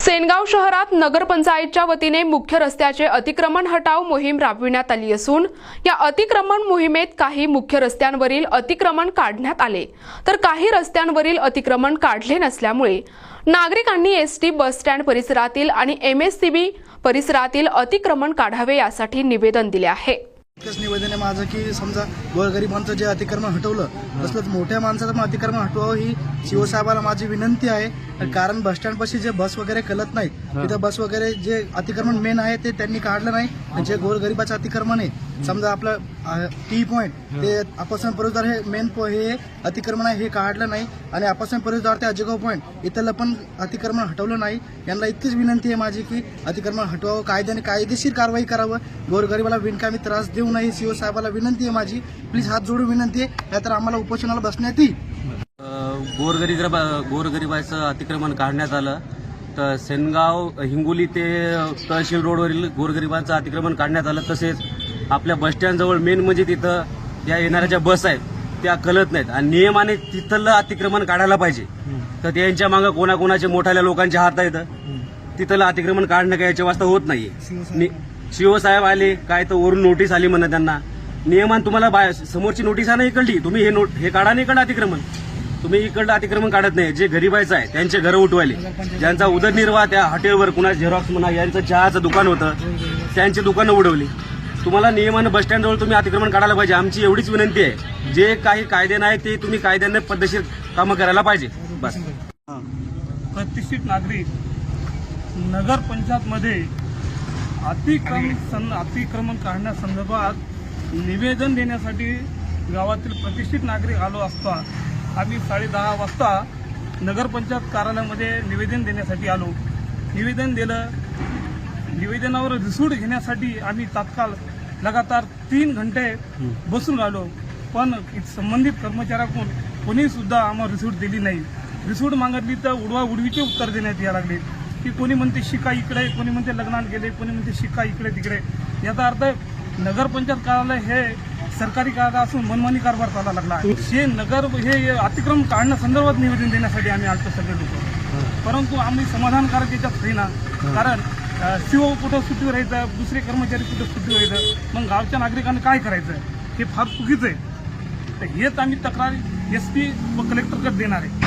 सेनगाव शहरात नगरपंचायतच्या वतीने मुख्य रस्त्याचे अतिक्रमण हटाव मोहीम राबविण्यात आली असून या अतिक्रमण मोहिमेत काही मुख्य रस्त्यांवरील अतिक्रमण काढण्यात आले तर काही रस्त्यांवरील अतिक्रमण काढले नसल्यामुळे नागरिकांनी एसटी बस स्टँड परिसरातील आणि एमएससीबी परिसरातील अतिक्रमण काढावे यासाठी निवेदन दिले आहे। एकच निवेदन आहे माझं की समजा गोरगरिबांचं जे अतिक्रमण हटवलं तसलंच मोठ्या माणसाचं पण अतिक्रमण हटवावं ही शिवसाहेबाला माझी विनंती आहे। कारण बस स्टँड पाशी जे बस वगैरे कलत नाही तिथं बस वगैरे जे अतिक्रमण मेन आहे ते त्यांनी काढलं नाही। जे गोरगरिबाचं अतिक्रमण आहे समजा आपलं टी पॉइंट ते आपासून प्रवेशद्वार हे मेन हे अतिक्रमण आहे हे काढलं नाही आणि आपासून प्रवेशद्वार ते अजगाव पॉइंट इथलं पण अतिक्रमण हटवलं नाही। यांना इतकीच विनंती आहे माझी की अतिक्रमण हटवावं, कायद्याने कायदेशीर कारवाई करावं, गोरगरिबाला बिनकामी त्रास देऊ नये शिवसाहेबाला विनंती आहे माझी। प्लीज हात जोडून विनंती आहे, नाहीतर आम्हाला उपोषणाला बसण्यात येईल। गोरगरिबाचं अतिक्रमण काढण्यात आलं तर सेनगाव हिंगोली ते तहसील रोडवरील गोरगरिबांचं अतिक्रमण काढण्यात आलं। तसेच आपल्या बसस्टँडजवळ मेन म्हणजे तिथं त्या येणाऱ्या ज्या बस आहेत त्या कळत नाहीत आणि नियमाने तिथलं अतिक्रमण काढायला पाहिजे। तर त्यांच्या मागं कोणाकोणाचे मोठ्या लोकांचे हात आहेत, तिथलं अतिक्रमण काढणं काय याच्या वाजता होत नाहीये। शिवसाहेब आले काय तर वरून नोटीस आली म्हणा त्यांना, नियमान तुम्हाला समोरची नोटीस आहे ना इकडली, तुम्ही हे काढा नाही इकडलं अतिक्रमण, तुम्ही इकडलं अतिक्रमण काढत नाही। जे गरीबाचं आहे त्यांचे घरं उठवायले, ज्यांचा उदरनिर्वाह त्या हॉटेलवर कुणा झेरॉक्स म्हणा यांचं चहाचं दुकान होतं त्यांची दुकानं उडवली। तुम्हाला नियमानं बस स्टँडजवळ तुम्ही अतिक्रमण काढायला पाहिजे। आमची एवढीच विनंती आहे, जे काही कायदे नाही ते तुम्ही कायद्याने पद्धतशीर कामं करायला पाहिजे बस। प्रतिष्ठित नागरिक नगर पंचायतमध्ये अतिक्रमण काढण्यासंदर्भात निवेदन देण्यासाठी गावातील प्रतिष्ठित नागरिक आलो असता आम्ही 10:30 वाजता नगरपंचायत कार्यालयामध्ये निवेदन देण्यासाठी आलो। निवेदन दिलं, निवेदनावर रिसूट घेण्यासाठी आम्ही तात्काळ लगातार 3 घंटे बसून राहिलो, पण संबंधित कर्मचाऱ्याकडून कोणी सुद्धा आम्हाला रिसूट दिली नाही। रिसूट मागितली तर उडवाउडवीचे उत्तर देण्यात यायला लागले की कोणी म्हणते शिका इकडे, कोणी म्हणते लग्नात गेले, कोणी म्हणते शिका इकडे तिकडे। याचा अर्थ नगरपंचायत कार्यालय हे सरकारी कार्यालय असून मनमानी कारभार चालला लागला। हे अतिक्रमण काढण्यासंदर्भात निवेदन देण्यासाठी आम्ही आलतो सगळे लोक, परंतु आम्ही समाधानकारक याच्यात होईना। कारण सीओ कुठं सुट्टीवर राहायचं, दुसरे कर्मचारी कुठं सुट्टीवर राहायचं, मग गावच्या नागरिकांनी काय करायचं हे फार चुकीचं आहे। तर हेच आम्ही तक्रार एसपी व कलेक्टरकडे देणार आहे।